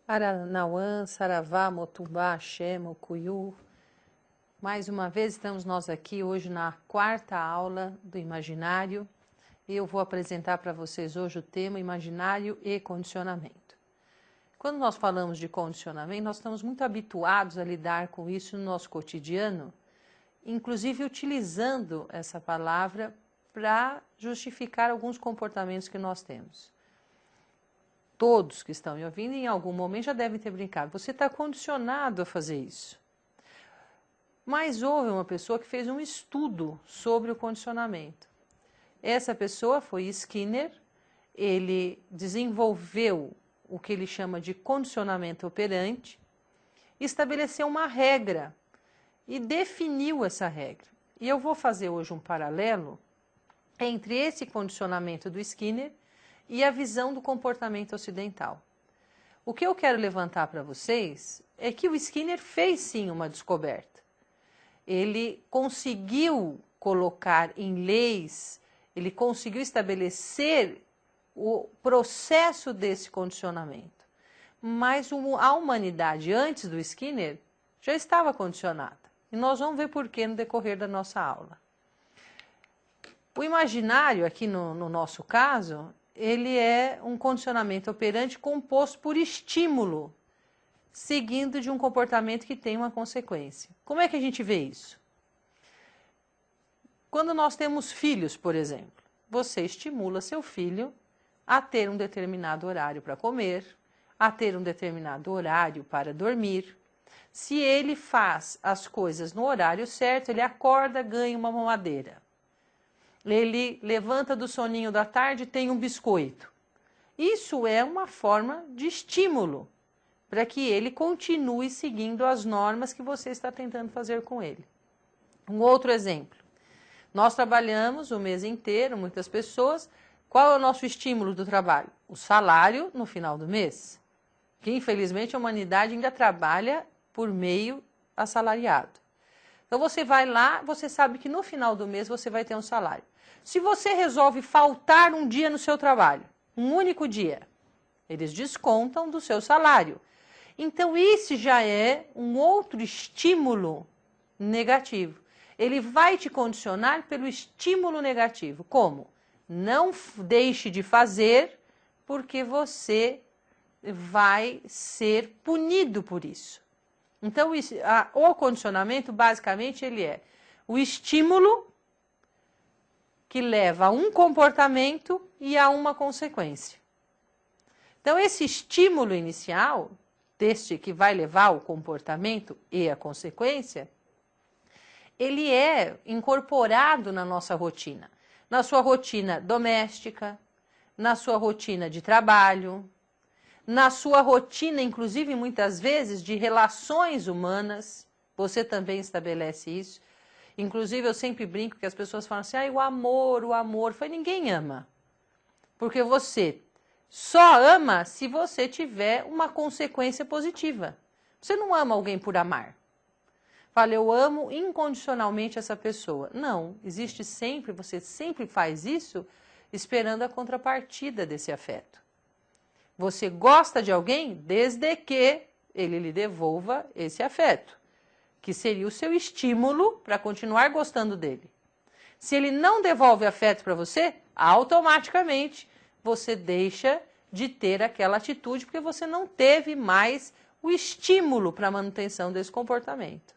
Aranauã, Saravá, Motubá, Xema, Cuiú. Mais uma vez estamos nós aqui hoje na quarta aula do imaginário e eu vou apresentar para vocês hoje o tema imaginário e condicionamento. Quando nós falamos de condicionamento, nós estamos muito habituados a lidar com isso no nosso cotidiano, inclusive utilizando essa palavra para justificar alguns comportamentos que nós temos. Todos que estão me ouvindo, em algum momento já devem ter brincado. Você está condicionado a fazer isso. Mas houve uma pessoa que fez um estudo sobre o condicionamento. Essa pessoa foi Skinner. Ele desenvolveu o que ele chama de condicionamento operante, estabeleceu uma regra e definiu essa regra. E eu vou fazer hoje um paralelo entre esse condicionamento do Skinner e a visão do comportamento ocidental. O que eu quero levantar para vocês é que o Skinner fez sim uma descoberta. Ele conseguiu colocar em leis, ele conseguiu estabelecer o processo desse condicionamento. Mas a humanidade, antes do Skinner, já estava condicionada. E nós vamos ver por quê no decorrer da nossa aula. O imaginário, aqui no nosso caso, ele é um condicionamento operante composto por estímulo, seguindo de um comportamento que tem uma consequência. Como é que a gente vê isso? Quando nós temos filhos, por exemplo, você estimula seu filho a ter um determinado horário para comer, a ter um determinado horário para dormir. Se ele faz as coisas no horário certo, ele acorda, ganha uma mamadeira. Ele levanta do soninho da tarde e tem um biscoito. Isso é uma forma de estímulo para que ele continue seguindo as normas que você está tentando fazer com ele. Um outro exemplo. Nós trabalhamos o mês inteiro, muitas pessoas. Qual é o nosso estímulo do trabalho? O salário no final do mês. Que infelizmente a humanidade ainda trabalha por meio assalariado. Então você vai lá, você sabe que no final do mês você vai ter um salário. Se você resolve faltar um dia no seu trabalho, um único dia, eles descontam do seu salário. Então esse já é um outro estímulo negativo. Ele vai te condicionar pelo estímulo negativo. Como? Não deixe de fazer porque você vai ser punido por isso. Então o condicionamento basicamente ele é o estímulo que leva a um comportamento e a uma consequência. Então, esse estímulo inicial, deste que vai levar ao comportamento e a consequência, ele é incorporado na nossa rotina. Na sua rotina doméstica, na sua rotina de trabalho, na sua rotina, inclusive, muitas vezes, de relações humanas. Você também estabelece isso. Inclusive, eu sempre brinco que as pessoas falam assim, o amor, o amor. Ninguém ama. Porque você só ama se você tiver uma consequência positiva. Você não ama alguém por amar. Fala, eu amo incondicionalmente essa pessoa. Não, existe sempre, você sempre faz isso esperando a contrapartida desse afeto. Você gosta de alguém desde que ele lhe devolva esse afeto, que seria o seu estímulo para continuar gostando dele. Se ele não devolve afeto para você, automaticamente você deixa de ter aquela atitude, porque você não teve mais o estímulo para a manutenção desse comportamento.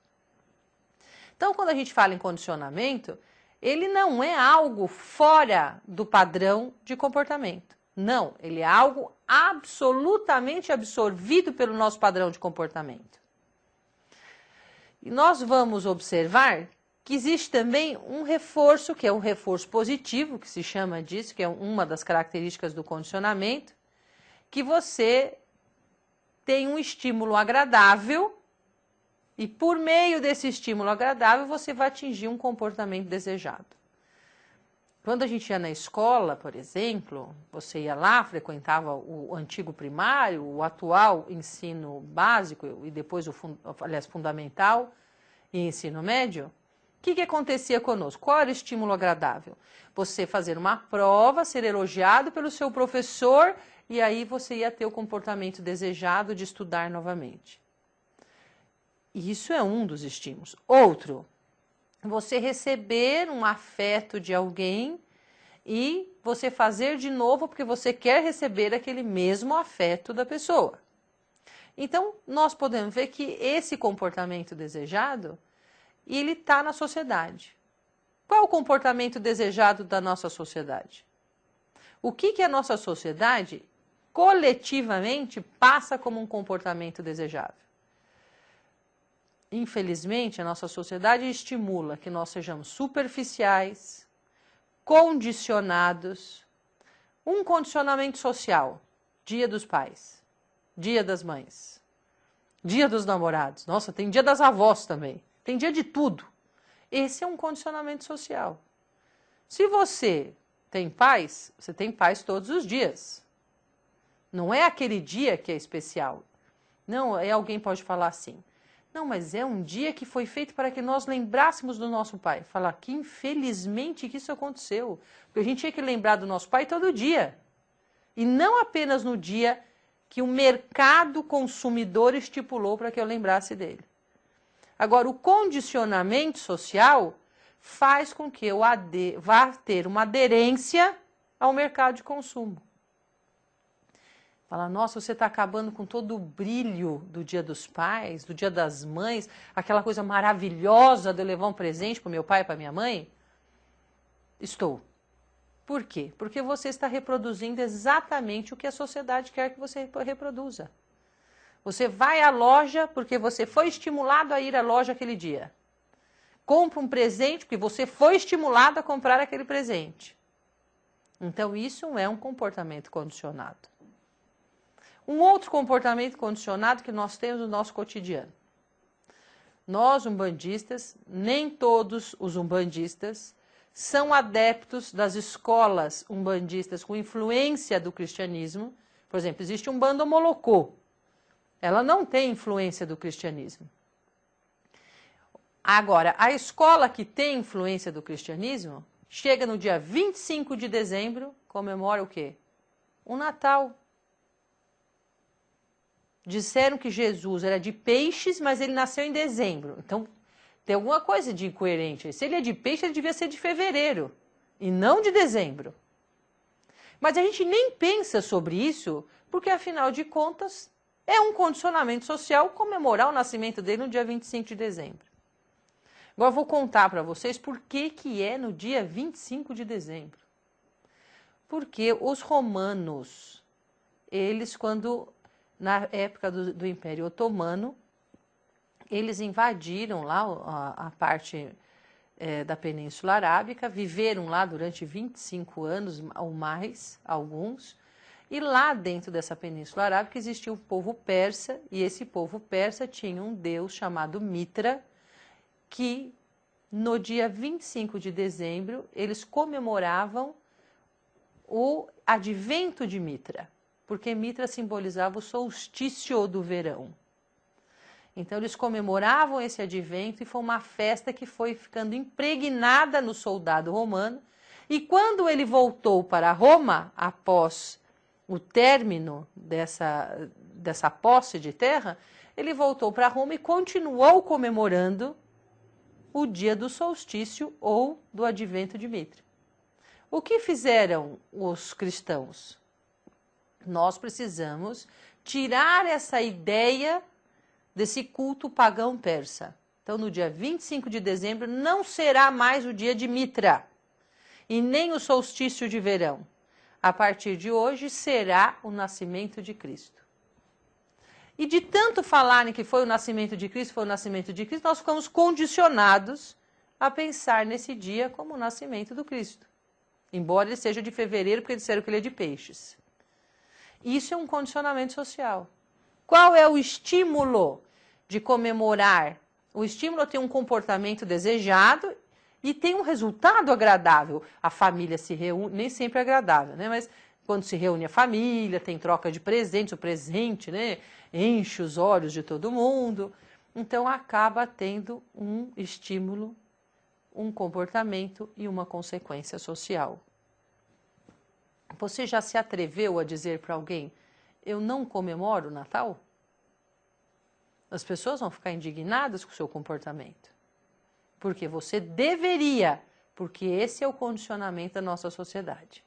Então, quando a gente fala em condicionamento, ele não é algo fora do padrão de comportamento. Não, ele é algo absolutamente absorvido pelo nosso padrão de comportamento. E nós vamos observar que existe também um reforço, que é um reforço positivo, que se chama disso, que é uma das características do condicionamento, que você tem um estímulo agradável e por meio desse estímulo agradável você vai atingir um comportamento desejado. Quando a gente ia na escola, por exemplo, você ia lá, frequentava o antigo primário, o atual ensino básico e depois aliás, fundamental e ensino médio, o que acontecia conosco? Qual era o estímulo agradável? Você fazer uma prova, ser elogiado pelo seu professor e aí você ia ter o comportamento desejado de estudar novamente. Isso é um dos estímulos. Outro, você receber um afeto de alguém e você fazer de novo porque você quer receber aquele mesmo afeto da pessoa. Então, nós podemos ver que esse comportamento desejado, ele está na sociedade. Qual é o comportamento desejado da nossa sociedade? O que a nossa sociedade, coletivamente, passa como um comportamento desejável? Infelizmente, a nossa sociedade estimula que nós sejamos superficiais, condicionados. Um condicionamento social, Dia dos Pais, Dia das Mães, Dia dos Namorados. Nossa, tem Dia das Avós também, tem dia de tudo. Esse é um condicionamento social. Se você tem pais, você tem pais todos os dias. Não é aquele dia que é especial. Não, alguém pode falar assim. Não, mas é um dia que foi feito para que nós lembrássemos do nosso pai. Falar que infelizmente que isso aconteceu. Porque a gente tinha que lembrar do nosso pai todo dia. E não apenas no dia que o mercado consumidor estipulou para que eu lembrasse dele. Agora, o condicionamento social faz com que eu vá ter uma aderência ao mercado de consumo. Fala, nossa, você está acabando com todo o brilho do Dia dos Pais, do Dia das Mães, aquela coisa maravilhosa de eu levar um presente para o meu pai e para a minha mãe? Estou. Por quê? Porque você está reproduzindo exatamente o que a sociedade quer que você reproduza. Você vai à loja porque você foi estimulado a ir à loja aquele dia. Compra um presente porque você foi estimulado a comprar aquele presente. Então, isso é um comportamento condicionado. Um outro comportamento condicionado que nós temos no nosso cotidiano. Nós, umbandistas, nem todos os umbandistas são adeptos das escolas umbandistas com influência do cristianismo. Por exemplo, existe um Umbanda Molocô. Ela não tem influência do cristianismo. Agora, a escola que tem influência do cristianismo chega no dia 25 de dezembro, comemora o quê? O Natal. Disseram que Jesus era de peixes, mas ele nasceu em dezembro. Então, tem alguma coisa de incoerente. Se ele é de peixe, ele devia ser de fevereiro, e não de dezembro. Mas a gente nem pensa sobre isso, porque, afinal de contas, é um condicionamento social comemorar o nascimento dele no dia 25 de dezembro. Agora, eu vou contar para vocês por que é no dia 25 de dezembro. Porque os romanos, eles, na época do Império Otomano, eles invadiram lá a parte da Península Arábica, viveram lá durante 25 anos ou mais, alguns, e lá dentro dessa Península Arábica existia o povo persa, e esse povo persa tinha um deus chamado Mitra, que no dia 25 de dezembro eles comemoravam o advento de Mitra, porque Mitra simbolizava o solstício do verão. Então, eles comemoravam esse advento e foi uma festa que foi ficando impregnada no soldado romano. E quando ele voltou para Roma, após o término dessa posse de terra, ele voltou para Roma e continuou comemorando o dia do solstício ou do advento de Mitra. O que fizeram os cristãos? Nós precisamos tirar essa ideia desse culto pagão persa. Então, no dia 25 de dezembro, não será mais o dia de Mitra e nem o solstício de verão. A partir de hoje, será o nascimento de Cristo. E de tanto falarem que foi o nascimento de Cristo, nós ficamos condicionados a pensar nesse dia como o nascimento do Cristo. Embora ele seja de fevereiro, porque disseram que ele é de peixes. Isso é um condicionamento social. Qual é o estímulo de comemorar? O estímulo tem um comportamento desejado e tem um resultado agradável. A família se reúne, nem sempre é agradável, né? Mas quando se reúne a família, tem troca de presentes, o presente, né, enche os olhos de todo mundo. Então, acaba tendo um estímulo, um comportamento e uma consequência social. Você já se atreveu a dizer para alguém, eu não comemoro o Natal? As pessoas vão ficar indignadas com o seu comportamento. Porque você deveria, porque esse é o condicionamento da nossa sociedade.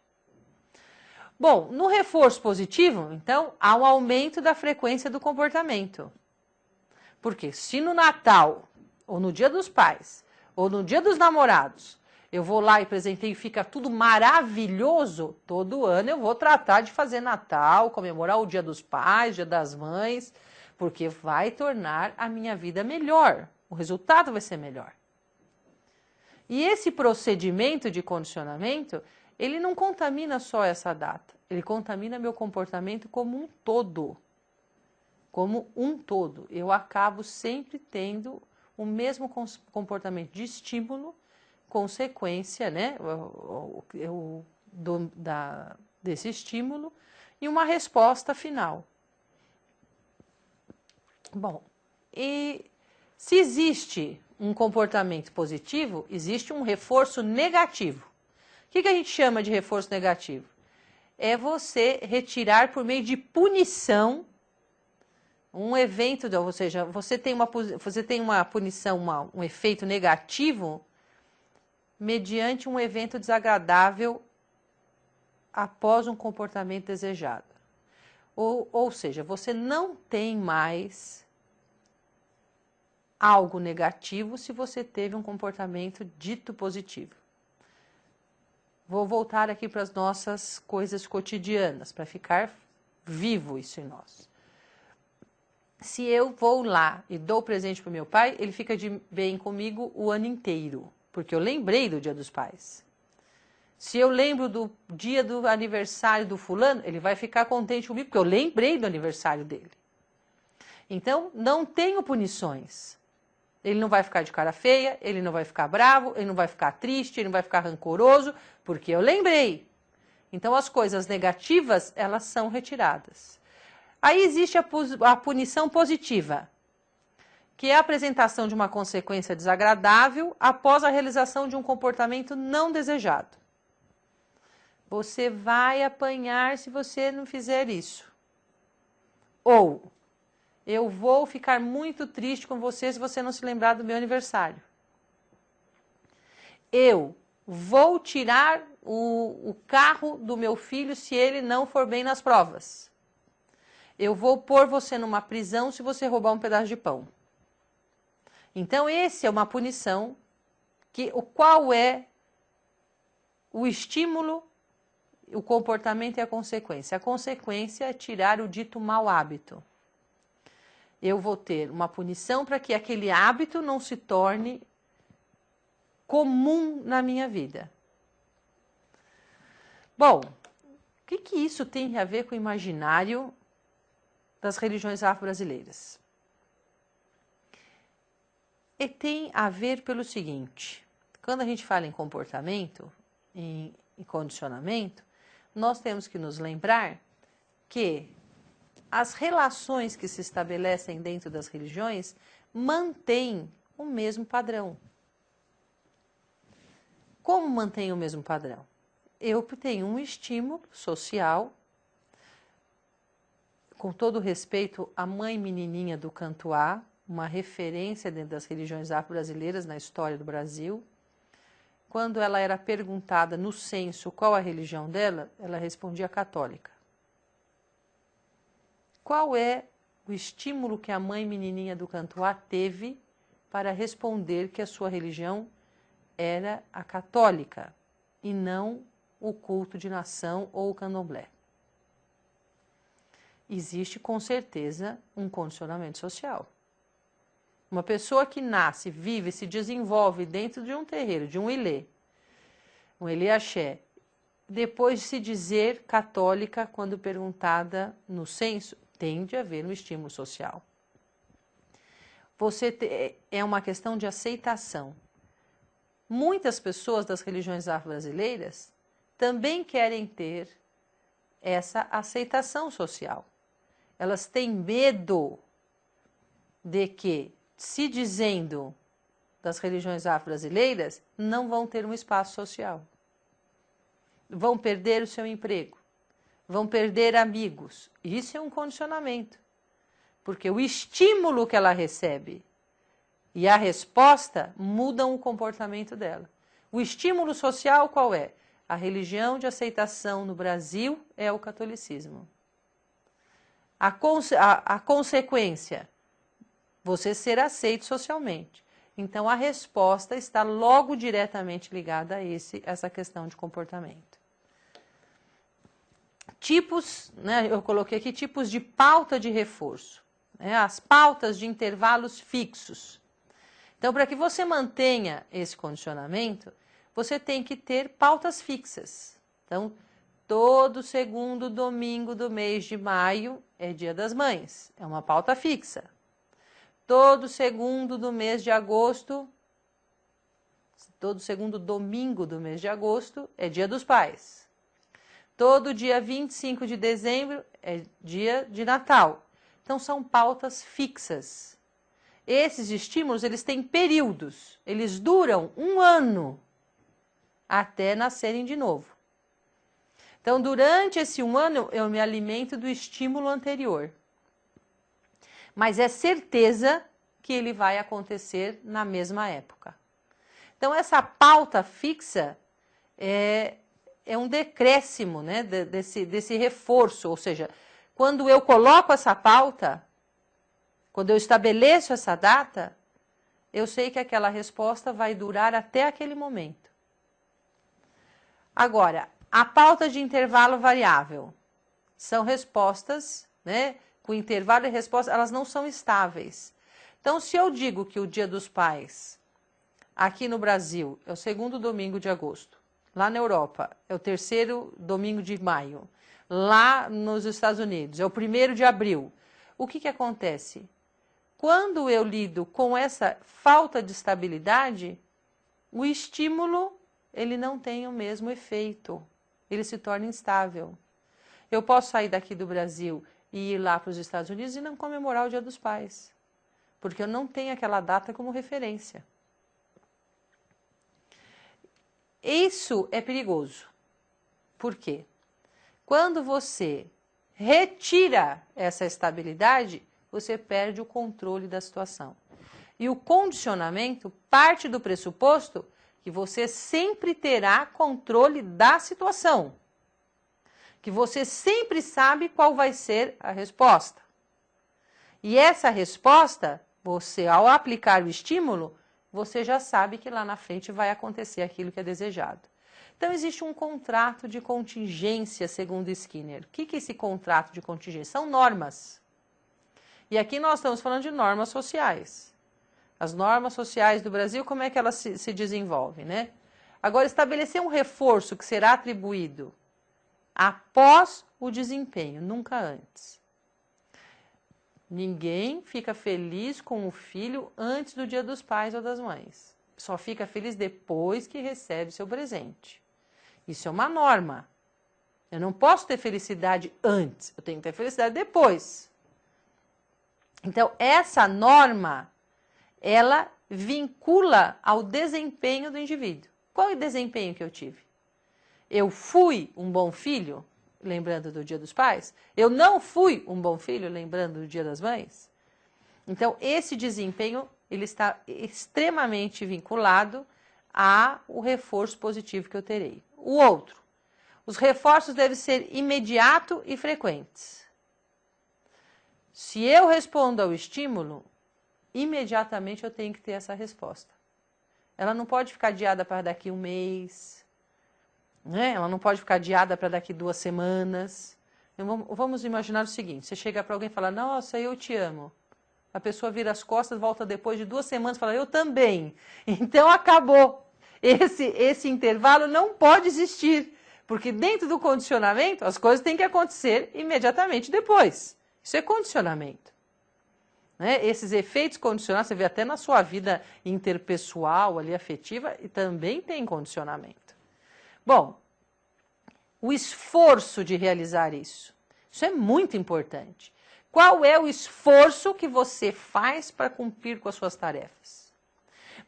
Bom, no reforço positivo, então, há um aumento da frequência do comportamento. Porque se no Natal, ou no Dia dos Pais, ou no Dia dos Namorados, eu vou lá e presentei e fica tudo maravilhoso, todo ano eu vou tratar de fazer Natal, comemorar o Dia dos Pais, Dia das Mães, porque vai tornar a minha vida melhor, o resultado vai ser melhor. E esse procedimento de condicionamento, ele não contamina só essa data, ele contamina meu comportamento como um todo. Como um todo. Eu acabo sempre tendo o mesmo comportamento de estímulo, consequência, né, desse estímulo e uma resposta final. Bom, e se existe um comportamento positivo, existe um reforço negativo. O que a gente chama de reforço negativo? É você retirar por meio de punição um evento, ou seja, você tem uma punição, um efeito negativo mediante um evento desagradável após um comportamento desejado. Ou seja, você não tem mais algo negativo se você teve um comportamento dito positivo. Vou voltar aqui para as nossas coisas cotidianas, para ficar vivo isso em nós. Se eu vou lá e dou presente para o meu pai, ele fica de bem comigo o ano inteiro, porque eu lembrei do Dia dos Pais. Se eu lembro do dia do aniversário do fulano, ele vai ficar contente comigo, porque eu lembrei do aniversário dele. Então, não tenho punições. Ele não vai ficar de cara feia, ele não vai ficar bravo, ele não vai ficar triste, ele não vai ficar rancoroso, porque eu lembrei. Então, as coisas negativas, elas são retiradas. Aí existe a punição positiva, que é a apresentação de uma consequência desagradável após a realização de um comportamento não desejado. Você vai apanhar se você não fizer isso. Ou, eu vou ficar muito triste com você se você não se lembrar do meu aniversário. Eu vou tirar o carro do meu filho se ele não for bem nas provas. Eu vou pôr você numa prisão se você roubar um pedaço de pão. Então, esse é uma punição, qual é o estímulo, o comportamento e a consequência. A consequência é tirar o dito mau hábito. Eu vou ter uma punição para que aquele hábito não se torne comum na minha vida. Bom, o que isso tem a ver com o imaginário das religiões afro-brasileiras? E tem a ver pelo seguinte, quando a gente fala em comportamento, em condicionamento, nós temos que nos lembrar que as relações que se estabelecem dentro das religiões mantêm o mesmo padrão. Como mantém o mesmo padrão? Eu tenho um estímulo social. Com todo respeito, a mãe menininha do Cantuá, uma referência dentro das religiões afro-brasileiras na história do Brasil. Quando ela era perguntada no censo qual a religião dela, ela respondia católica. Qual é o estímulo que a mãe menininha do Cantuá teve para responder que a sua religião era a católica e não o culto de nação ou o candomblé? Existe com certeza um condicionamento social. Uma pessoa que nasce, vive, se desenvolve dentro de um terreiro, de um ilê axé, depois de se dizer católica, quando perguntada no censo, tende a haver um estímulo social. É uma questão de aceitação. Muitas pessoas das religiões afro-brasileiras também querem ter essa aceitação social. Elas têm medo de que, se dizendo das religiões afro-brasileiras, não vão ter um espaço social. vão perder o seu emprego, vão perder amigos. Isso é um condicionamento, porque o estímulo que ela recebe e a resposta mudam o comportamento dela. O estímulo social qual é? A religião de aceitação no Brasil é o catolicismo. A consequência, você ser aceito socialmente. Então, a resposta está logo diretamente ligada a essa questão de comportamento. Tipos, né, eu coloquei aqui tipos de pauta de reforço, né, as pautas de intervalos fixos. Então, para que você mantenha esse condicionamento, você tem que ter pautas fixas. Então, todo segundo domingo do mês de maio é Dia das Mães, é uma pauta fixa. Todo segundo do mês de agosto, todo segundo domingo do mês de agosto é Dia dos Pais. Todo dia 25 de dezembro é dia de Natal. Então, são pautas fixas. Esses estímulos, eles têm períodos, eles duram 1 ano até nascerem de novo. Então, durante esse 1 ano, eu me alimento do estímulo anterior. Mas é certeza que ele vai acontecer na mesma época. Então, essa pauta fixa é um decréscimo, né, desse reforço, ou seja, quando eu coloco essa pauta, quando eu estabeleço essa data, eu sei que aquela resposta vai durar até aquele momento. Agora, a pauta de intervalo variável são respostas, né, com intervalo e resposta, elas não são estáveis. Então, se eu digo que o Dia dos Pais, aqui no Brasil, é o segundo domingo de agosto, lá na Europa, é o terceiro domingo de maio, lá nos Estados Unidos, é o 1º de abril, o que acontece? Quando eu lido com essa falta de estabilidade, o estímulo ele não tem o mesmo efeito, ele se torna instável. Eu posso sair daqui do Brasil e ir lá para os Estados Unidos e não comemorar o Dia dos Pais, porque eu não tenho aquela data como referência. Isso é perigoso. Por quê? Quando você retira essa estabilidade, você perde o controle da situação. E o condicionamento parte do pressuposto que você sempre terá controle da situação, que você sempre sabe qual vai ser a resposta. E essa resposta, você ao aplicar o estímulo, você já sabe que lá na frente vai acontecer aquilo que é desejado. Então, existe um contrato de contingência, segundo Skinner. O que é esse contrato de contingência? São normas. E aqui nós estamos falando de normas sociais. As normas sociais do Brasil, como é que elas se desenvolvem, né? Agora, estabelecer um reforço que será atribuído após o desempenho, nunca antes. Ninguém fica feliz com o filho antes do Dia dos Pais ou das Mães. Só fica feliz depois que recebe seu presente. Isso é uma norma. Eu não posso ter felicidade antes, eu tenho que ter felicidade depois. Então, essa norma, ela vincula ao desempenho do indivíduo. Qual é o desempenho que eu tive? Eu fui um bom filho, lembrando do Dia dos Pais? Eu não fui um bom filho, lembrando do Dia das Mães? Então, esse desempenho ele está extremamente vinculado ao reforço positivo que eu terei. O outro, os reforços devem ser imediatos e frequentes. Se eu respondo ao estímulo, imediatamente eu tenho que ter essa resposta. Ela não pode ficar adiada para daqui 1 mês, né? Ela não pode ficar adiada para daqui 2 semanas. Vamos imaginar o seguinte, você chega para alguém e fala, nossa, eu te amo. A pessoa vira as costas, volta depois de 2 semanas e fala, eu também. Então acabou. Esse intervalo não pode existir, porque dentro do condicionamento as coisas têm que acontecer imediatamente depois. Isso é condicionamento. Né? Esses efeitos condicionais, você vê até na sua vida interpessoal, ali, afetiva, e também tem condicionamento. Bom, o esforço de realizar isso é muito importante. Qual é o esforço que você faz para cumprir com as suas tarefas?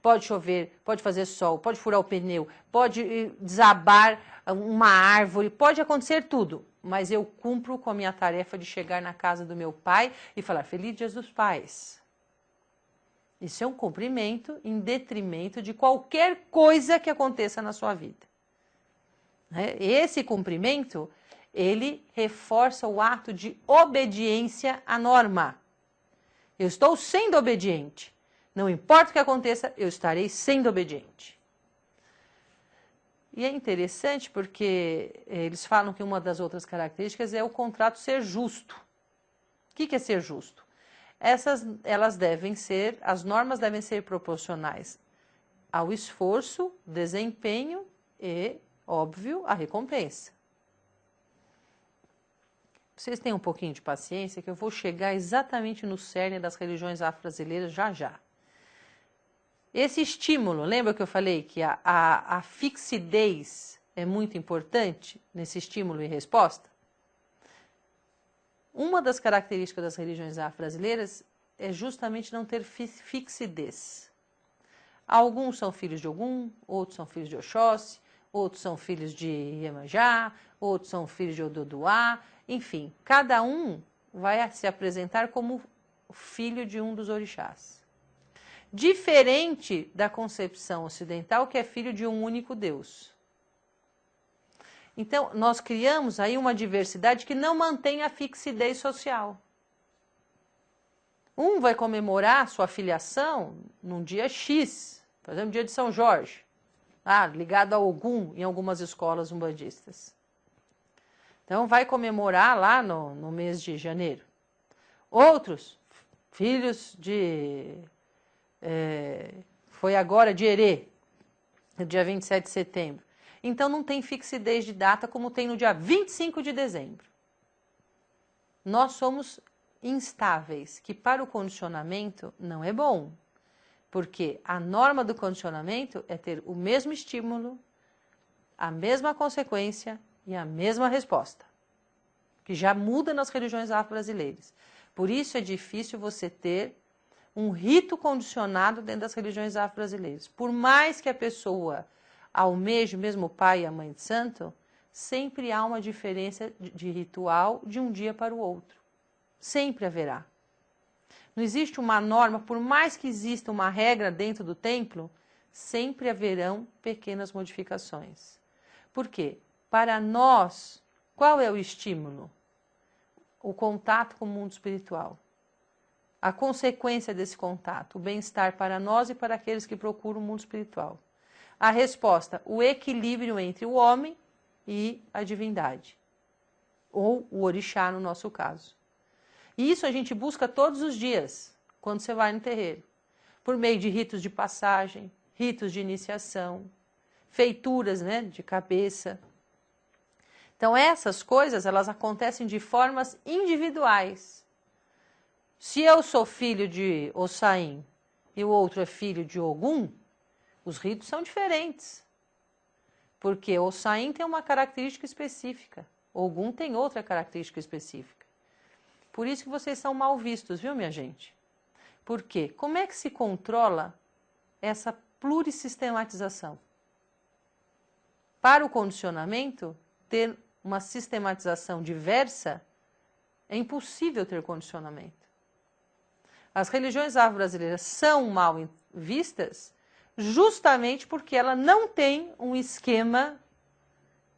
Pode chover, pode fazer sol, pode furar o pneu, pode desabar uma árvore, pode acontecer tudo. Mas eu cumpro com a minha tarefa de chegar na casa do meu pai e falar, Feliz Dia dos Pais. Isso é um cumprimento em detrimento de qualquer coisa que aconteça na sua vida. Esse cumprimento, ele reforça o ato de obediência à norma. Eu estou sendo obediente. Não importa o que aconteça, eu estarei sendo obediente. E é interessante porque eles falam que uma das outras características é o contrato ser justo. O que é ser justo? As normas devem ser proporcionais ao esforço, desempenho e, óbvio, a recompensa. Vocês tenham um pouquinho de paciência que eu vou chegar exatamente no cerne das religiões afro-brasileiras já já. Esse estímulo, lembra que eu falei que a fixidez é muito importante nesse estímulo e resposta? Uma das características das religiões afro-brasileiras é justamente não ter fixidez. Alguns são filhos de Ogum, outros são filhos de Oxóssi, outros são filhos de Iemanjá, outros são filhos de Ododuá, enfim, cada um vai se apresentar como filho de um dos orixás. Diferente da concepção ocidental, que é filho de um único Deus. Então, nós criamos aí uma diversidade que não mantém a fixidez social. Um vai comemorar sua filiação num dia X, por exemplo, dia de São Jorge, ligado a Ogum em algumas escolas umbandistas. Então, vai comemorar lá no mês de janeiro. Outros, filhos de... foi agora de Herê, no dia 27 de setembro. Então, não tem fixidez de data como tem no dia 25 de dezembro. Nós somos instáveis, que para o condicionamento não é bom. Porque a norma do condicionamento é ter o mesmo estímulo, a mesma consequência e a mesma resposta. Que já muda nas religiões afro-brasileiras. Por isso é difícil você ter um rito condicionado dentro das religiões afro-brasileiras. Por mais que a pessoa almeje mesmo o pai e a mãe de santo, sempre há uma diferença de ritual de um dia para o outro. Sempre haverá. Não existe uma norma, por mais que exista uma regra dentro do templo, sempre haverão pequenas modificações. Por quê? Para nós, qual é o estímulo? O contato com o mundo espiritual. A consequência desse contato, o bem-estar para nós e para aqueles que procuram o mundo espiritual. A resposta, o equilíbrio entre o homem e a divindade. Ou o orixá, no nosso caso. E isso a gente busca todos os dias, quando você vai no terreiro. Por meio de ritos de passagem, ritos de iniciação, feituras, de cabeça. Então essas coisas, elas acontecem de formas individuais. Se eu sou filho de Ossain e o outro é filho de Ogum, os ritos são diferentes. Porque Ossain tem uma característica específica, Ogum tem outra característica específica. Por isso que vocês são mal vistos, viu, minha gente? Por quê? Como é que se controla essa plurissistematização? Para o condicionamento, ter uma sistematização diversa, é impossível ter condicionamento. As religiões afro-brasileiras são mal vistas justamente porque ela não tem um esquema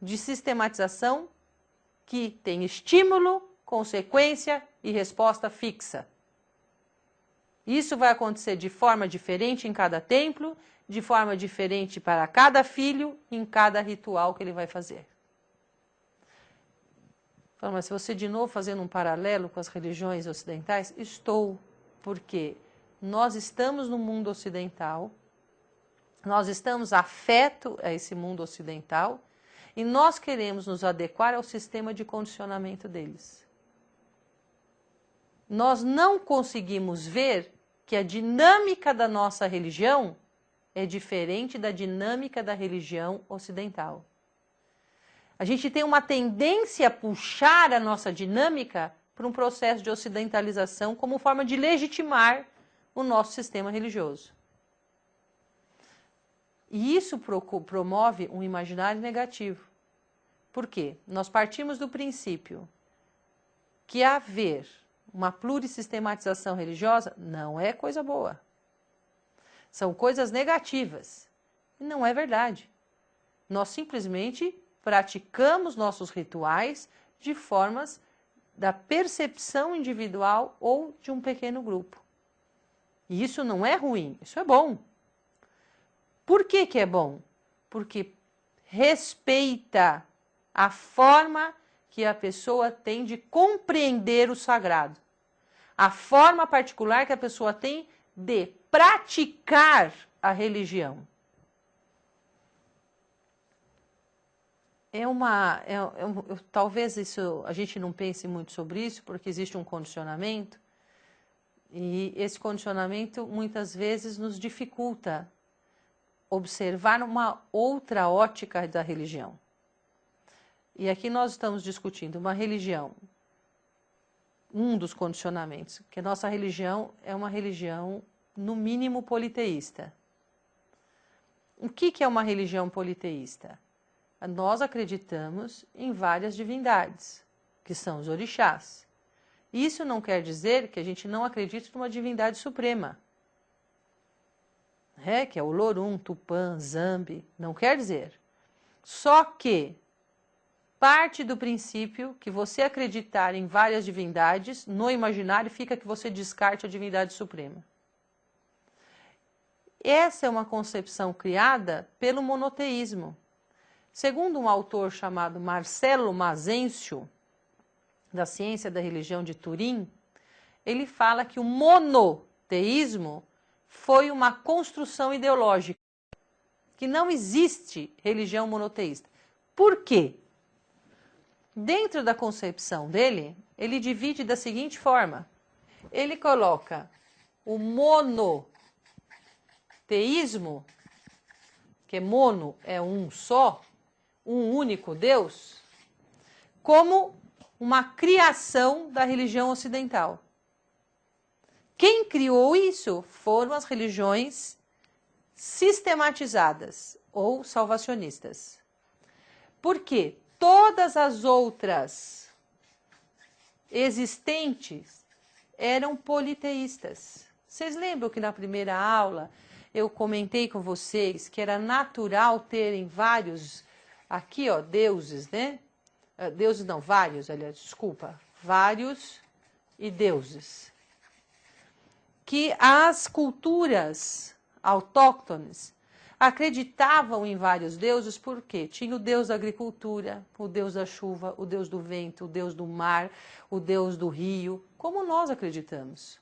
de sistematização que tem estímulo, consequência e resposta fixa. Isso vai acontecer de forma diferente em cada templo, de forma diferente para cada filho, em cada ritual que ele vai fazer. Mas se você de novo fazendo um paralelo com as religiões ocidentais, estou, porque nós estamos no mundo ocidental, nós estamos afeto a esse mundo ocidental e nós queremos nos adequar ao sistema de condicionamento deles. Nós não conseguimos ver que a dinâmica da nossa religião é diferente da dinâmica da religião ocidental. A gente tem uma tendência a puxar a nossa dinâmica para um processo de ocidentalização como forma de legitimar o nosso sistema religioso. E isso promove um imaginário negativo. Por quê? Nós partimos do princípio que haver uma plurissistematização religiosa não é coisa boa. São coisas negativas. E não é verdade. Nós simplesmente praticamos nossos rituais de formas da percepção individual ou de um pequeno grupo. E isso não é ruim, isso é bom. Por que que é bom? Porque respeita a forma que a pessoa tem de compreender o sagrado. A forma particular que a pessoa tem de praticar a religião. Talvez isso, a gente não pense muito sobre isso, porque existe um condicionamento, e esse condicionamento muitas vezes nos dificulta observar uma outra ótica da religião. E aqui nós estamos discutindo uma religião, um dos condicionamentos, que a nossa religião é uma religião, no mínimo, politeísta. O que é uma religião politeísta? Nós acreditamos em várias divindades, que são os orixás. Isso não quer dizer que a gente não acredite numa divindade suprema, que é o Lorum, Tupã, Zambi, não quer dizer. Só que parte do princípio que você acreditar em várias divindades, no imaginário fica que você descarte a divindade suprema. Essa é uma concepção criada pelo monoteísmo. Segundo um autor chamado Marcelo Mazêncio, da Ciência da Religião de Turim, ele fala que o monoteísmo foi uma construção ideológica, que não existe religião monoteísta. Por quê? Dentro da concepção dele, ele divide da seguinte forma. Ele coloca o monoteísmo, que mono é um só, um único Deus, como uma criação da religião ocidental. Quem criou isso foram as religiões sistematizadas ou salvacionistas. Por quê? Todas as outras existentes eram politeístas. Vocês lembram que na primeira aula eu comentei com vocês que era natural terem vários, aqui ó, deuses, né? Deuses não, vários, aliás, desculpa, vários e deuses. Que as culturas autóctones acreditavam em vários deuses porque tinha o deus da agricultura, o deus da chuva, o deus do vento, o deus do mar, o deus do rio, como nós acreditamos.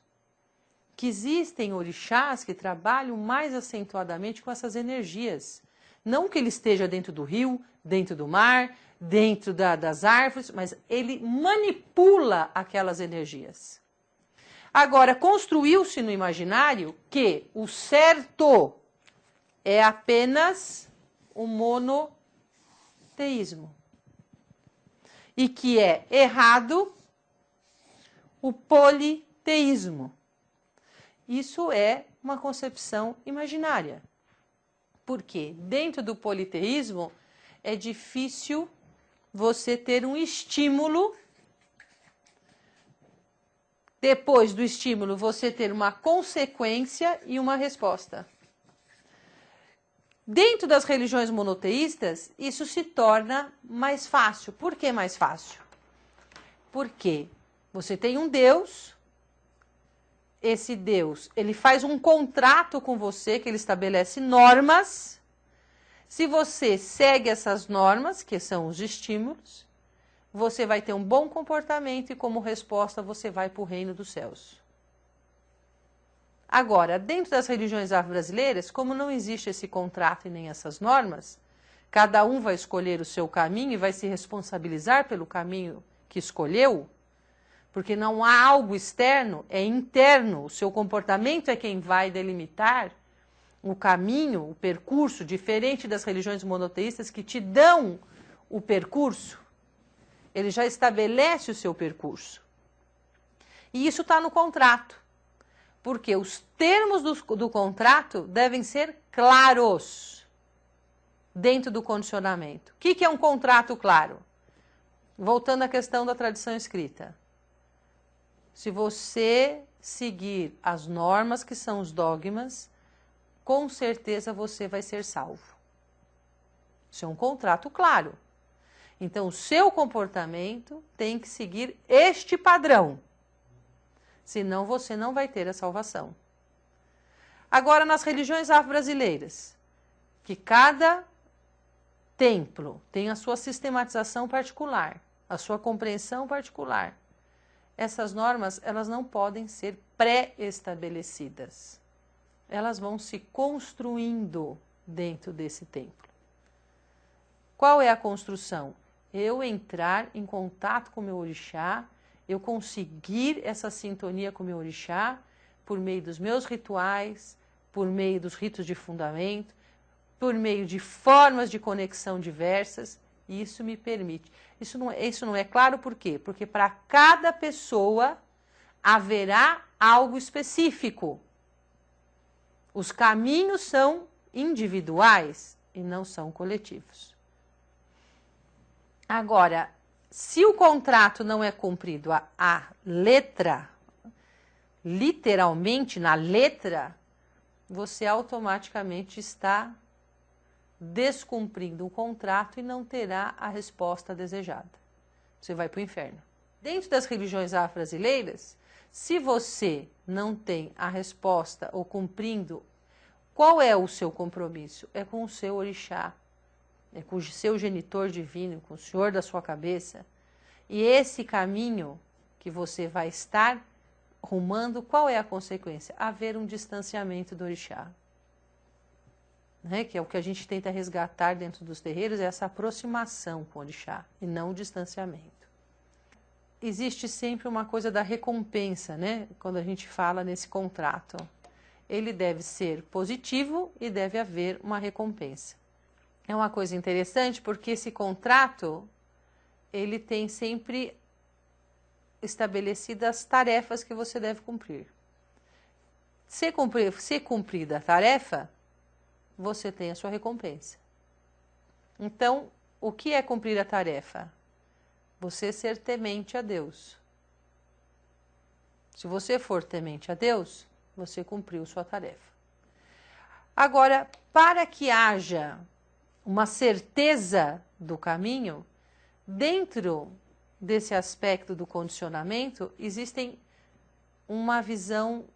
Que existem orixás que trabalham mais acentuadamente com essas energias. Não que ele esteja dentro do rio, dentro do mar, dentro das árvores, mas ele manipula aquelas energias. Agora, construiu-se no imaginário que o certo é apenas o monoteísmo. E que é errado o politeísmo. Isso é uma concepção imaginária. Porque dentro do politeísmo é difícil você ter um estímulo. Depois do estímulo, você ter uma consequência e uma resposta. Dentro das religiões monoteístas, isso se torna mais fácil. Por que mais fácil? Porque você tem um Deus, esse Deus, ele faz um contrato com você, que ele estabelece normas. Se você segue essas normas, que são os estímulos, você vai ter um bom comportamento e, como resposta, você vai para o reino dos céus. Agora, dentro das religiões afro-brasileiras, como não existe esse contrato e nem essas normas, cada um vai escolher o seu caminho e vai se responsabilizar pelo caminho que escolheu, porque não há algo externo, é interno. O seu comportamento é quem vai delimitar o caminho, o percurso, diferente das religiões monoteístas que te dão o percurso. Ele já estabelece o seu percurso. E isso está no contrato. Porque os termos do contrato devem ser claros. dentro do condicionamento. O que é um contrato claro? Voltando à questão da tradição escrita. Se você seguir as normas que são os dogmas, com certeza você vai ser salvo. Isso é um contrato claro. Então, o seu comportamento tem que seguir este padrão. Senão, você não vai ter a salvação. Agora, nas religiões afro-brasileiras, que cada templo tem a sua sistematização particular, a sua compreensão particular. Essas normas, elas não podem ser pré-estabelecidas. Elas vão se construindo dentro desse templo. Qual é a construção? Eu entrar em contato com o meu orixá, eu conseguir essa sintonia com o meu orixá por meio dos meus rituais, por meio dos ritos de fundamento, por meio de formas de conexão diversas, e isso me permite. Isso não é claro por quê? Porque para cada pessoa haverá algo específico. Os caminhos são individuais e não são coletivos. Agora, se o contrato não é cumprido à letra, literalmente na letra, você automaticamente está descumprindo o contrato e não terá a resposta desejada. Você vai para o inferno. Dentro das religiões afro-brasileiras, se você não tem a resposta ou cumprindo, qual é o seu compromisso? É com o seu orixá, é com o seu genitor divino, com o senhor da sua cabeça. E esse caminho que você vai estar rumando, qual é a consequência? Haver um distanciamento do orixá. Que é o que a gente tenta resgatar dentro dos terreiros, é essa aproximação com o orixá e não o distanciamento. Existe sempre uma coisa da recompensa, né? Quando a gente fala nesse contrato. Ele deve ser positivo e deve haver uma recompensa. É uma coisa interessante porque esse contrato, ele tem sempre estabelecidas as tarefas que você deve cumprir. Se cumprida a tarefa, você tem a sua recompensa. Então, o que é cumprir a tarefa? Você ser temente a Deus. Se você for temente a Deus, você cumpriu sua tarefa. Agora, para que haja uma certeza do caminho, dentro desse aspecto do condicionamento, existem uma visão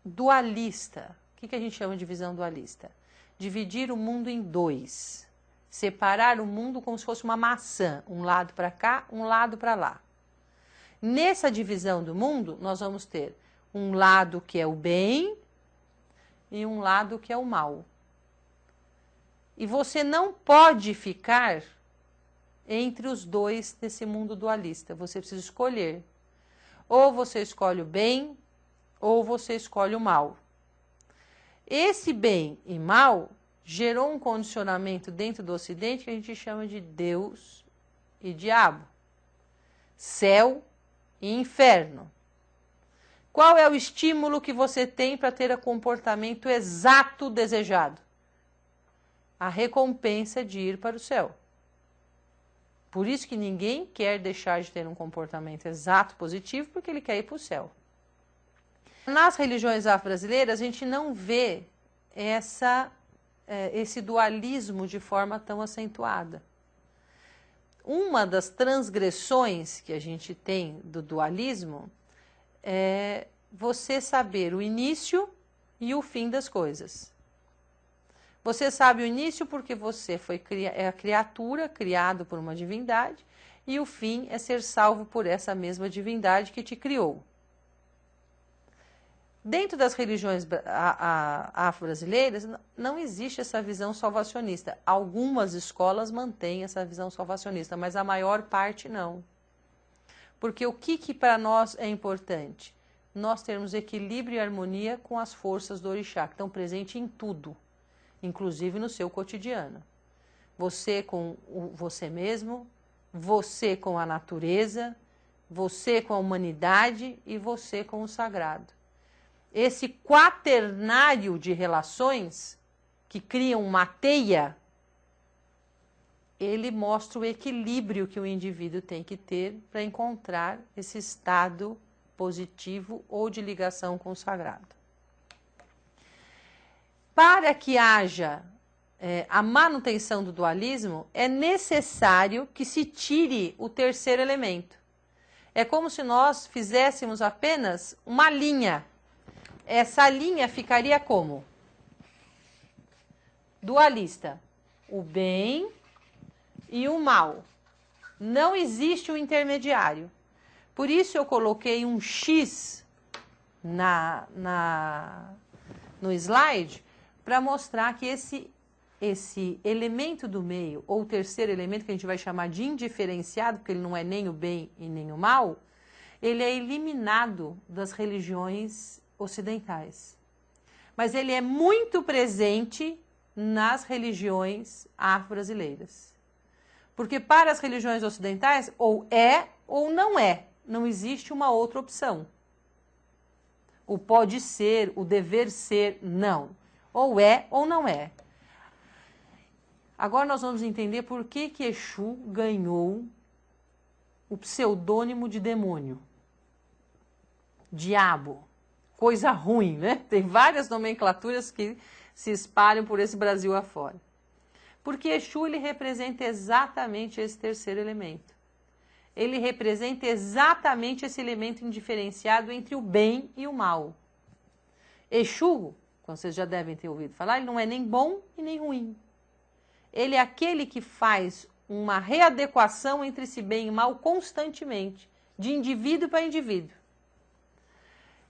dualista. O que a gente chama de visão dualista? Dividir o mundo em dois. Separar o mundo como se fosse uma maçã, um lado para cá, um lado para lá. Nessa divisão do mundo, nós vamos ter um lado que é o bem e um lado que é o mal. E você não pode ficar entre os dois nesse mundo dualista. Você precisa escolher. Ou você escolhe o bem, ou você escolhe o mal. Esse bem e mal gerou um condicionamento dentro do Ocidente que a gente chama de Deus e diabo, céu e inferno. Qual é o estímulo que você tem para ter o comportamento exato desejado? A recompensa de ir para o céu. Por isso que ninguém quer deixar de ter um comportamento exato positivo, porque ele quer ir para o céu. Nas religiões afro-brasileiras, a gente não vê esse dualismo de forma tão acentuada. Uma das transgressões que a gente tem do dualismo é você saber o início e o fim das coisas. Você sabe o início porque você é a criatura criado por uma divindade e o fim é ser salvo por essa mesma divindade que te criou. Dentro das religiões afro-brasileiras, não existe essa visão salvacionista. Algumas escolas mantêm essa visão salvacionista, mas a maior parte não. Porque o que para nós é importante? Nós termos equilíbrio e harmonia com as forças do orixá, que estão presentes em tudo, inclusive no seu cotidiano. Você com você mesmo, você com a natureza, você com a humanidade e você com o sagrado. Esse quaternário de relações que criam uma teia ele mostra o equilíbrio que o indivíduo tem que ter para encontrar esse estado positivo ou de ligação com o sagrado. Para que haja a manutenção do dualismo, é necessário que se tire o terceiro elemento. É como se nós fizéssemos apenas uma linha. Essa linha ficaria como? Dualista. O bem e o mal. Não existe um intermediário. Por isso eu coloquei um X no slide para mostrar que esse elemento do meio, ou o terceiro elemento que a gente vai chamar de indiferenciado, porque ele não é nem o bem e nem o mal, ele é eliminado das religiões ocidentais. Mas ele é muito presente nas religiões afro-brasileiras. Porque para as religiões ocidentais, ou é ou não é. Não existe uma outra opção. O pode ser, o dever ser, não. Ou é ou não é. Agora nós vamos entender por que Exu ganhou o pseudônimo de demônio. Diabo. Coisa ruim, né? Tem várias nomenclaturas que se espalham por esse Brasil afora. Porque Exu, ele representa exatamente esse terceiro elemento. Ele representa exatamente esse elemento indiferenciado entre o bem e o mal. Exu, como vocês já devem ter ouvido falar, ele não é nem bom e nem ruim. Ele é aquele que faz uma readequação entre esse bem e mal constantemente, de indivíduo para indivíduo.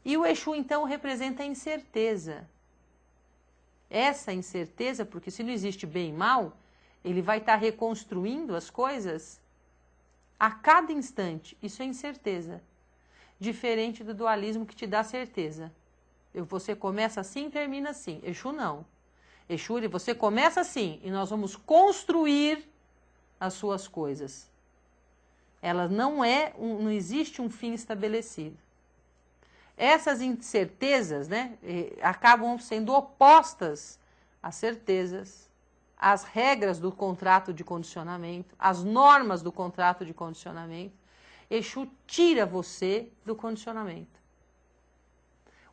E o Exu, então, representa a incerteza. Essa incerteza, porque se não existe bem e mal, ele vai estar reconstruindo as coisas a cada instante. Isso é incerteza. Diferente do dualismo que te dá certeza. Você começa assim e termina assim. Exu não. Exu, você começa assim e nós vamos construir as suas coisas. Ela não existe um fim estabelecido. Essas incertezas, né, acabam sendo opostas às certezas, às regras do contrato de condicionamento, às normas do contrato de condicionamento. Exu tira você do condicionamento.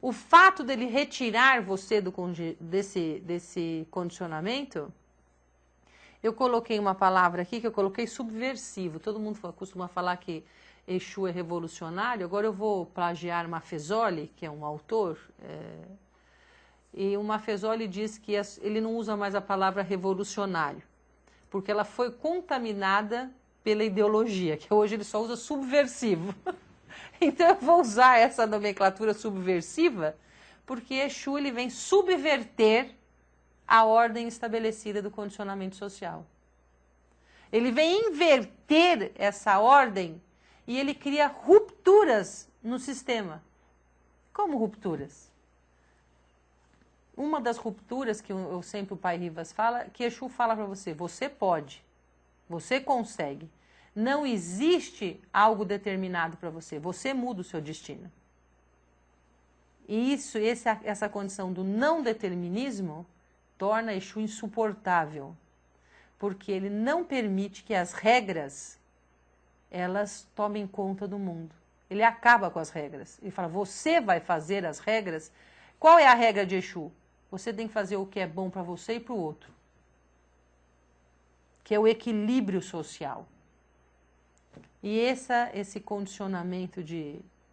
O fato dele retirar você desse condicionamento, eu coloquei uma palavra aqui que eu coloquei subversivo. Todo mundo costuma falar que Exu é revolucionário. Agora eu vou plagiar Maffesoli, que é um autor, e o Maffesoli diz que ele não usa mais a palavra revolucionário, porque ela foi contaminada pela ideologia, que hoje ele só usa subversivo. Então eu vou usar essa nomenclatura subversiva, porque Exu ele vem subverter a ordem estabelecida do condicionamento social. Ele vem inverter essa ordem e ele cria rupturas no sistema. Como rupturas? Uma das rupturas que eu sempre o Pai Rivas fala, que Exu fala para você, você pode, você consegue. Não existe algo determinado para você, você muda o seu destino. E essa condição do não determinismo torna Exu insuportável, porque ele não permite que as regras elas tomem conta do mundo. Ele acaba com as regras. Ele fala, você vai fazer as regras. Qual é a regra de Exu? Você tem que fazer o que é bom para você e para o outro. Que é o equilíbrio social. E esse condicionamento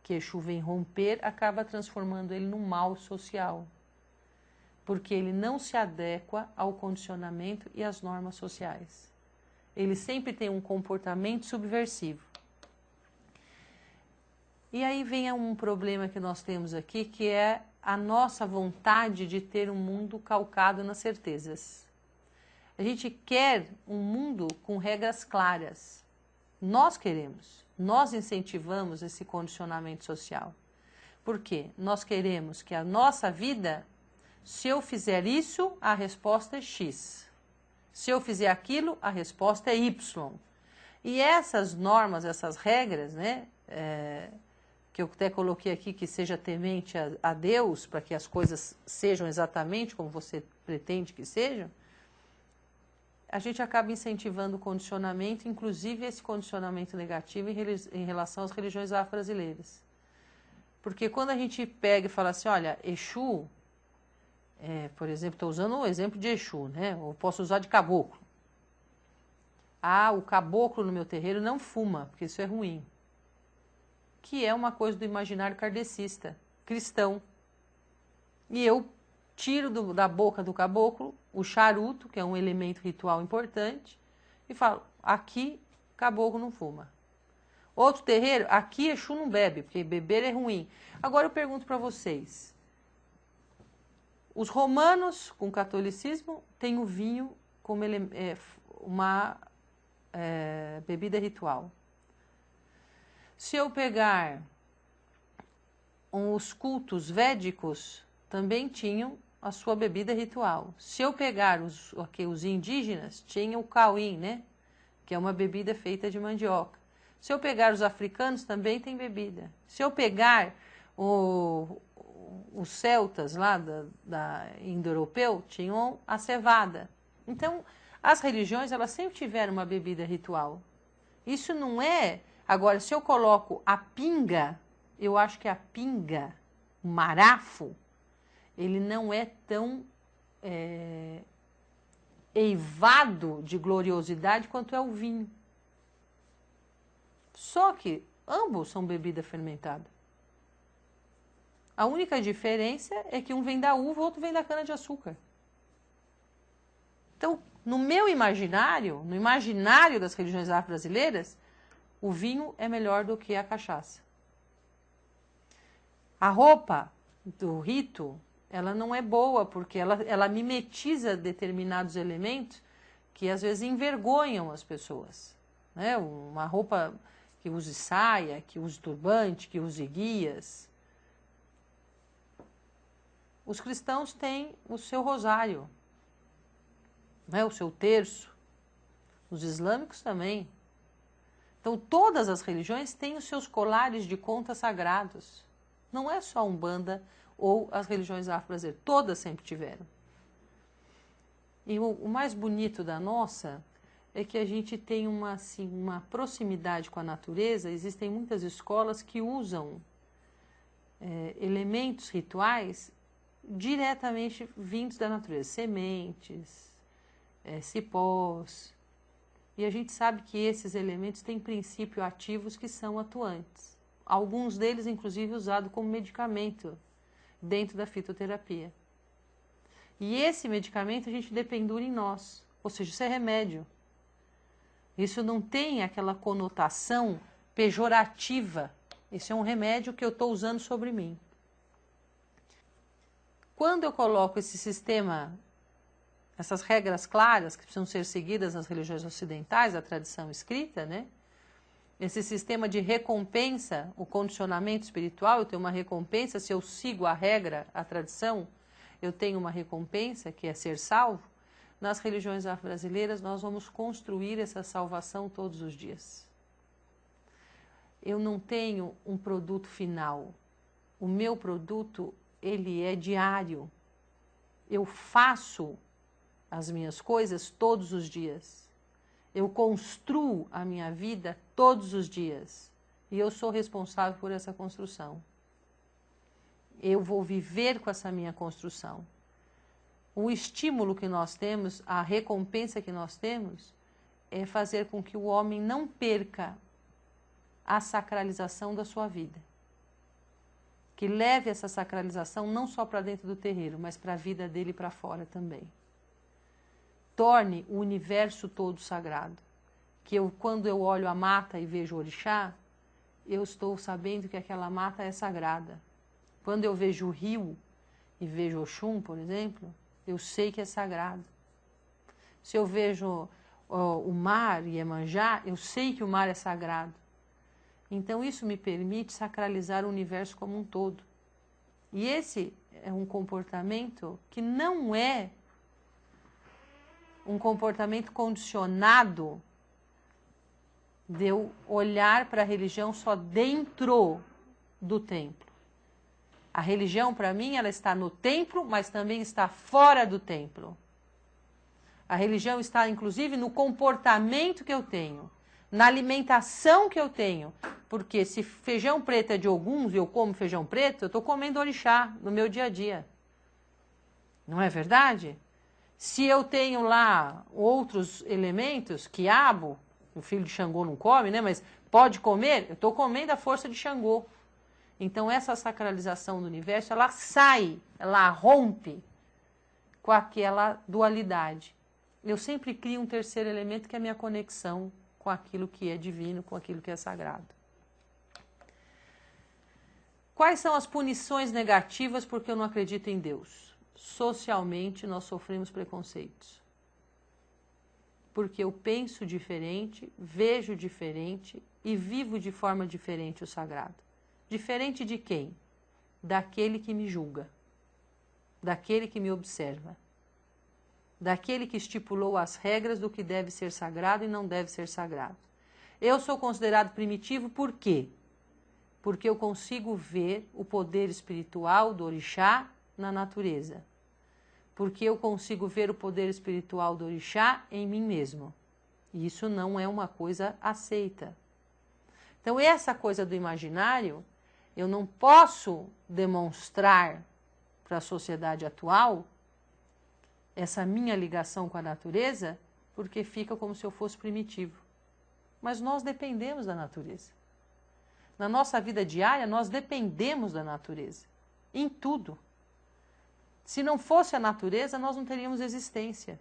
que Exu vem romper acaba transformando ele num mal social. Porque ele não se adequa ao condicionamento e às normas sociais. Ele sempre tem um comportamento subversivo. E aí vem um problema que nós temos aqui, que é a nossa vontade de ter um mundo calcado nas certezas. A gente quer um mundo com regras claras. Nós queremos, nós incentivamos esse condicionamento social. Por quê? Nós queremos que a nossa vida, se eu fizer isso, a resposta é X. Se eu fizer aquilo, a resposta é Y. E essas normas, essas regras, né, que eu até coloquei aqui, que seja temente a Deus, para que as coisas sejam exatamente como você pretende que sejam, a gente acaba incentivando o condicionamento, inclusive esse condicionamento negativo em relação às religiões afro-brasileiras. Porque quando a gente pega e fala assim, olha, Exu, por exemplo, estou usando o exemplo de Exu, né? Ou posso usar de caboclo. Ah, o caboclo no meu terreiro não fuma, porque isso é ruim. Que é uma coisa do imaginário kardecista, cristão. E eu tiro da boca do caboclo o charuto, que é um elemento ritual importante, e falo, aqui caboclo não fuma. Outro terreiro, aqui Exu não bebe, porque beber é ruim. Agora eu pergunto para vocês, os romanos com o catolicismo têm o vinho como uma bebida ritual. Se eu pegar os cultos védicos, também tinham a sua bebida ritual. Se eu pegar os indígenas, tinham o cauim, né? Que é uma bebida feita de mandioca. Se eu pegar os africanos, também tem bebida. Se eu pegar os celtas lá da indo-europeu, tinham a cevada. Então, as religiões, elas sempre tiveram uma bebida ritual. Isso não é... Agora, se eu coloco a pinga, eu acho que a pinga, o marafo, ele não é tão eivado de gloriosidade quanto é o vinho. Só que ambos são bebida fermentada. A única diferença é que um vem da uva, o outro vem da cana-de-açúcar. Então, no meu imaginário, no imaginário das religiões afro-brasileiras, o vinho é melhor do que a cachaça. A roupa do rito, ela não é boa, porque ela mimetiza determinados elementos que às vezes envergonham as pessoas. Né? Uma roupa que use saia, que use turbante, que use guias. Os cristãos têm o seu rosário, né? O seu terço. Os islâmicos também. Então, todas as religiões têm os seus colares de contas sagrados. Não é só a Umbanda ou as religiões afro-brasileiras. Todas sempre tiveram. E o mais bonito da nossa é que a gente tem uma proximidade com a natureza. Existem muitas escolas que usam elementos rituais diretamente vindos da natureza. Sementes, cipós. E a gente sabe que esses elementos têm princípios ativos que são atuantes. Alguns deles, inclusive, usados como medicamento dentro da fitoterapia. E esse medicamento a gente dependura em nós, ou seja, isso é remédio. Isso não tem aquela conotação pejorativa. Isso é um remédio que eu estou usando sobre mim. Quando eu coloco esse sistema, essas regras claras que precisam ser seguidas nas religiões ocidentais, a tradição escrita, né? Esse sistema de recompensa, o condicionamento espiritual, eu tenho uma recompensa, se eu sigo a regra, a tradição, eu tenho uma recompensa, que é ser salvo. Nas religiões afro-brasileiras, nós vamos construir essa salvação todos os dias. Eu não tenho um produto final. O meu produto, ele é diário. Eu faço as minhas coisas todos os dias. Eu construo a minha vida todos os dias. E eu sou responsável por essa construção. Eu vou viver com essa minha construção. O estímulo que nós temos, a recompensa que nós temos, é fazer com que o homem não perca a sacralização da sua vida. Que leve essa sacralização não só para dentro do terreiro, mas para a vida dele e para fora também. Torne o universo todo sagrado. Que quando eu olho a mata e vejo o orixá, eu estou sabendo que aquela mata é sagrada. Quando eu vejo o rio e vejo Oxum, por exemplo, eu sei que é sagrado. Se eu vejo o mar e Iemanjá, eu sei que o mar é sagrado. Então isso me permite sacralizar o universo como um todo. E esse é um comportamento que não é um comportamento condicionado de eu olhar para a religião só dentro do templo. A religião, para mim, ela está no templo, mas também está fora do templo. A religião está, inclusive, no comportamento que eu tenho, na alimentação que eu tenho. Porque se feijão preto é de alguns e eu como feijão preto, eu estou comendo orixá no meu dia a dia. Não é verdade? Se eu tenho lá outros elementos, quiabo, o filho de Xangô não come, né? Mas pode comer, eu estou comendo a força de Xangô. Então essa sacralização do universo, ela sai, ela rompe com aquela dualidade. Eu sempre crio um terceiro elemento que é a minha conexão com aquilo que é divino, com aquilo que é sagrado. Quais são as punições negativas porque eu não acredito em Deus? Socialmente, nós sofremos preconceitos. Porque eu penso diferente, vejo diferente e vivo de forma diferente o sagrado. Diferente de quem? Daquele que me julga, daquele que me observa, daquele que estipulou as regras do que deve ser sagrado e não deve ser sagrado. Eu sou considerado primitivo por quê? Porque eu consigo ver o poder espiritual do orixá na natureza. Porque eu consigo ver o poder espiritual do orixá em mim mesmo. E isso não é uma coisa aceita. Então, essa coisa do imaginário, eu não posso demonstrar para a sociedade atual essa minha ligação com a natureza, porque fica como se eu fosse primitivo. Mas nós dependemos da natureza. Na nossa vida diária, nós dependemos da natureza. Em tudo. Se não fosse a natureza, nós não teríamos existência.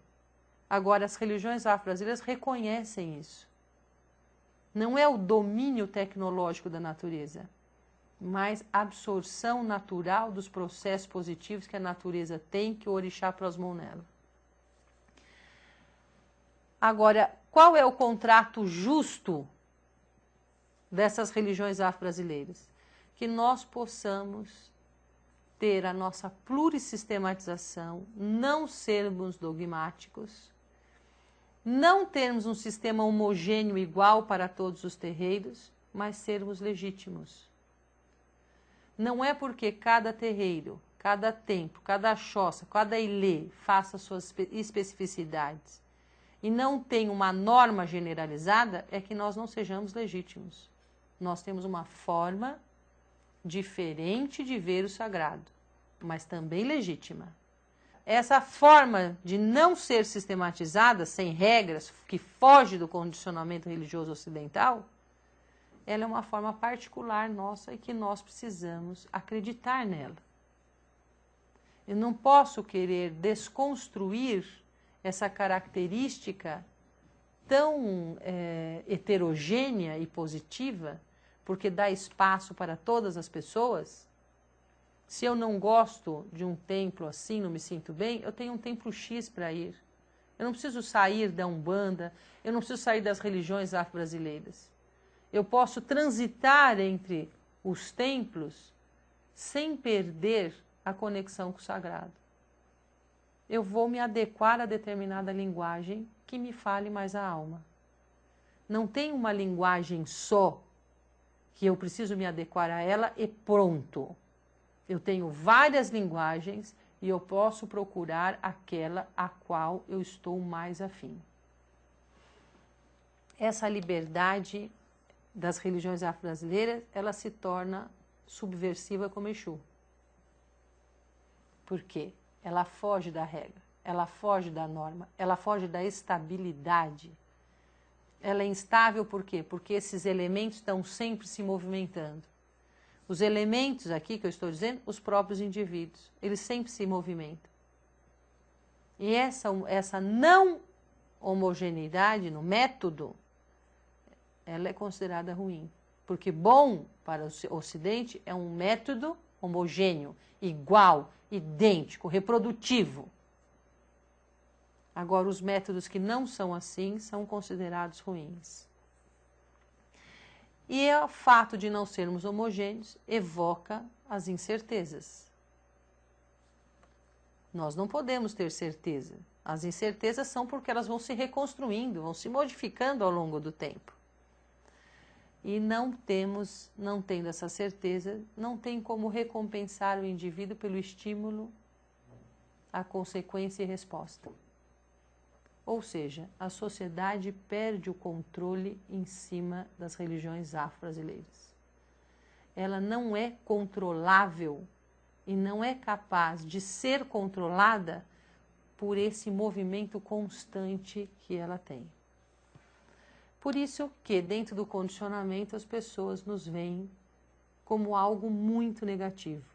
Agora, as religiões afro-brasileiras reconhecem isso. Não é o domínio tecnológico da natureza, mas a absorção natural dos processos positivos que a natureza tem, que o orixá plasmou nela. Agora, qual é o contrato justo dessas religiões afro-brasileiras? Que nós possamos ter a nossa plurissistematização, não sermos dogmáticos, não termos um sistema homogêneo igual para todos os terreiros, mas sermos legítimos. Não é porque cada terreiro, cada templo, cada choça, cada ilê faça suas especificidades e não tem uma norma generalizada, é que nós não sejamos legítimos. Nós temos uma forma diferente de ver o sagrado, mas também legítima. Essa forma de não ser sistematizada, sem regras, que foge do condicionamento religioso ocidental, ela é uma forma particular nossa e que nós precisamos acreditar nela. Eu não posso querer desconstruir essa característica tão heterogênea e positiva, porque dá espaço para todas as pessoas. Se eu não gosto de um templo assim, não me sinto bem, eu tenho um templo X para ir. Eu não preciso sair da Umbanda, eu não preciso sair das religiões afro-brasileiras. Eu posso transitar entre os templos sem perder a conexão com o sagrado. Eu vou me adequar a determinada linguagem que me fale mais a alma. Não tem uma linguagem só que eu preciso me adequar a ela e pronto. Eu tenho várias linguagens e eu posso procurar aquela a qual eu estou mais afim. Essa liberdade das religiões afro-brasileiras, ela se torna subversiva como Exu. Por quê? Ela foge da regra, ela foge da norma, ela foge da estabilidade. Ela é instável por quê? Porque esses elementos estão sempre se movimentando. Os elementos aqui que eu estou dizendo, os próprios indivíduos, eles sempre se movimentam. E essa não homogeneidade no método, ela é considerada ruim. Porque bom para o Ocidente é um método homogêneo, igual, idêntico, reprodutivo. Agora, os métodos que não são assim são considerados ruins. E o fato de não sermos homogêneos evoca as incertezas. Nós não podemos ter certeza. As incertezas são porque elas vão se reconstruindo, vão se modificando ao longo do tempo. E não tendo essa certeza, não tem como recompensar o indivíduo pelo estímulo, a consequência e resposta. Ou seja, a sociedade perde o controle em cima das religiões afro-brasileiras. Ela não é controlável e não é capaz de ser controlada por esse movimento constante que ela tem. Por isso que dentro do condicionamento as pessoas nos veem como algo muito negativo,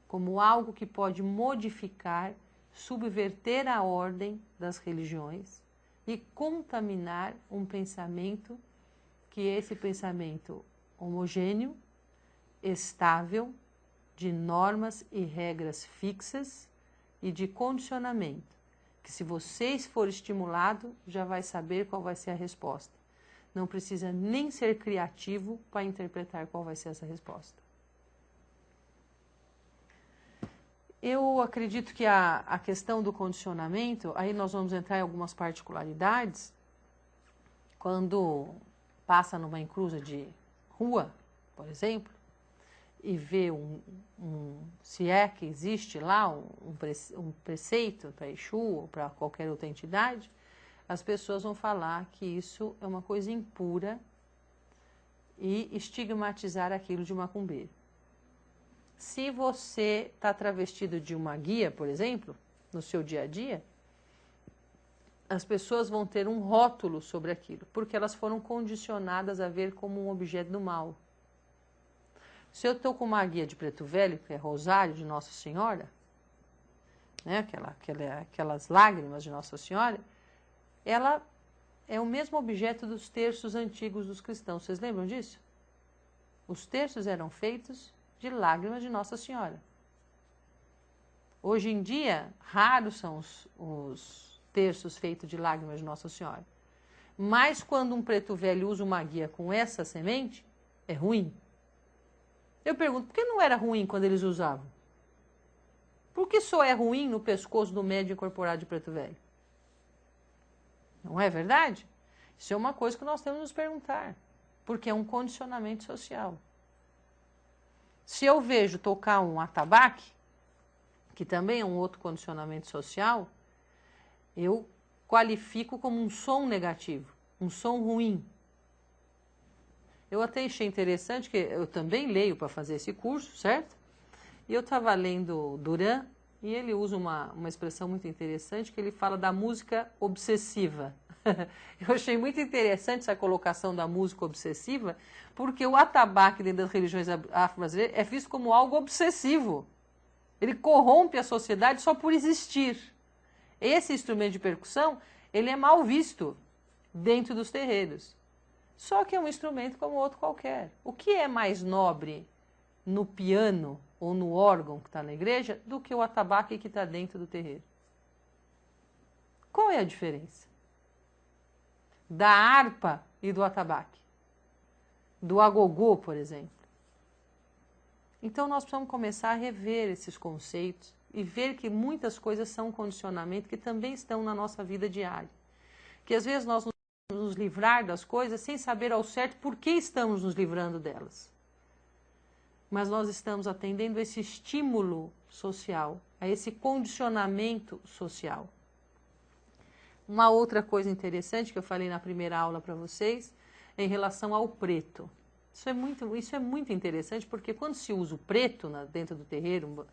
como algo que pode modificar, subverter a ordem das religiões e contaminar um pensamento que é esse pensamento homogêneo, estável, de normas e regras fixas e de condicionamento, que se você for estimulado, já vai saber qual vai ser a resposta. Não precisa nem ser criativo para interpretar qual vai ser essa resposta. Eu acredito que a questão do condicionamento, aí nós vamos entrar em algumas particularidades, quando passa numa encruza de rua, por exemplo, e vê se é que existe lá um preceito para Exu ou para qualquer outra entidade, as pessoas vão falar que isso é uma coisa impura e estigmatizar aquilo de macumbeiro. Se você está travestido de uma guia, por exemplo, no seu dia a dia, as pessoas vão ter um rótulo sobre aquilo, porque elas foram condicionadas a ver como um objeto do mal. Se eu estou com uma guia de preto velho, que é Rosário de Nossa Senhora, né, aquelas lágrimas de Nossa Senhora, ela é o mesmo objeto dos terços antigos dos cristãos. Vocês lembram disso? Os terços eram feitos de lágrimas de Nossa Senhora. Hoje em dia, raros são os terços feitos de lágrimas de Nossa Senhora. Mas quando um preto velho usa uma guia com essa semente, é ruim. Eu pergunto, por que não era ruim quando eles usavam? Por que só é ruim no pescoço do médium incorporado de preto velho? Não é verdade? Isso é uma coisa que nós temos que nos perguntar, porque é um condicionamento social. Se eu vejo tocar um atabaque, que também é um outro condicionamento social, eu qualifico como um som negativo, um som ruim. Eu até achei interessante, que eu também leio para fazer esse curso, certo? E eu estava lendo Duran, e ele usa uma expressão muito interessante, que ele fala da música obsessiva. Eu achei muito interessante essa colocação da música obsessiva, porque o atabaque dentro das religiões afro-brasileiras é visto como algo obsessivo. Ele corrompe a sociedade só por existir. Esse instrumento de percussão, ele é mal visto dentro dos terreiros. Só que é um instrumento como outro qualquer. O que é mais nobre no piano ou no órgão que está na igreja do que o atabaque que está dentro do terreiro? Qual é a diferença? Da harpa e do atabaque? Do agogô, por exemplo? Então nós precisamos começar a rever esses conceitos e ver que muitas coisas são condicionamento que também estão na nossa vida diária. Que às vezes nós nos livrar das coisas sem saber ao certo por que estamos nos livrando delas. Mas nós estamos atendendo a esse estímulo social, a esse condicionamento social. Uma outra coisa interessante que eu falei na primeira aula para vocês é em relação ao preto. Isso é muito interessante, porque quando se usa o preto dentro do terreiro,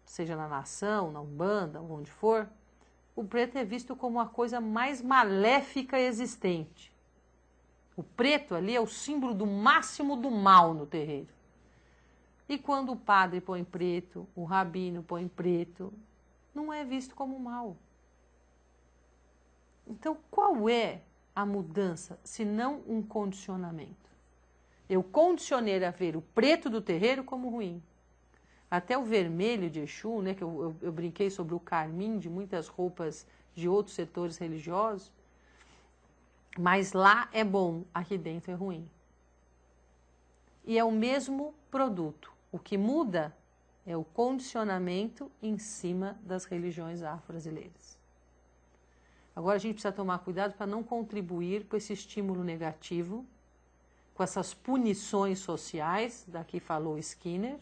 seja na nação, na Umbanda, onde for, o preto é visto como a coisa mais maléfica existente. O preto ali é o símbolo do máximo do mal no terreiro. E quando o padre põe preto, o rabino põe preto, não é visto como mal. Então, qual é a mudança, se não um condicionamento? Eu condicionei a ver o preto do terreiro como ruim. Até o vermelho de Exu, né, que eu brinquei sobre o carmim de muitas roupas de outros setores religiosos, mas lá é bom, aqui dentro é ruim. E é o mesmo produto. O que muda é o condicionamento em cima das religiões afro-brasileiras. Agora a gente precisa tomar cuidado para não contribuir com esse estímulo negativo, com essas punições sociais, daqui falou Skinner,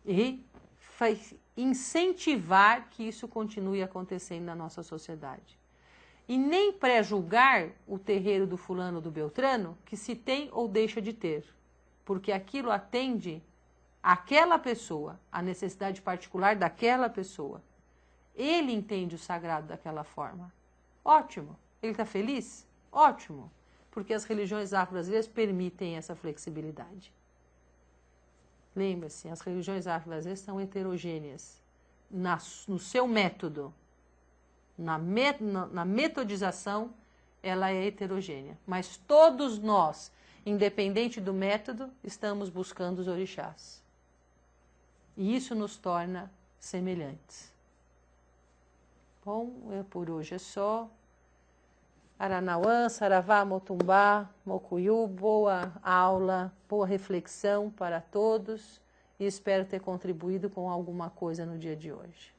e incentivar que isso continue acontecendo na nossa sociedade. E nem pré-julgar o terreiro do fulano do Beltrano que se tem ou deixa de ter, porque aquilo atende àquela pessoa, a necessidade particular daquela pessoa. Ele entende o sagrado daquela forma. Ótimo. Ele está feliz? Ótimo. Porque as religiões afro-brasileiras permitem essa flexibilidade. Lembre-se, as religiões afro-brasileiras são heterogêneas no seu método. Na metodização, ela é heterogênea. Mas todos nós, independente do método, estamos buscando os orixás. E isso nos torna semelhantes. Bom, por hoje é só. Aranauã, Saravá, Motumbá, Mocuyu, boa aula, boa reflexão para todos e espero ter contribuído com alguma coisa no dia de hoje.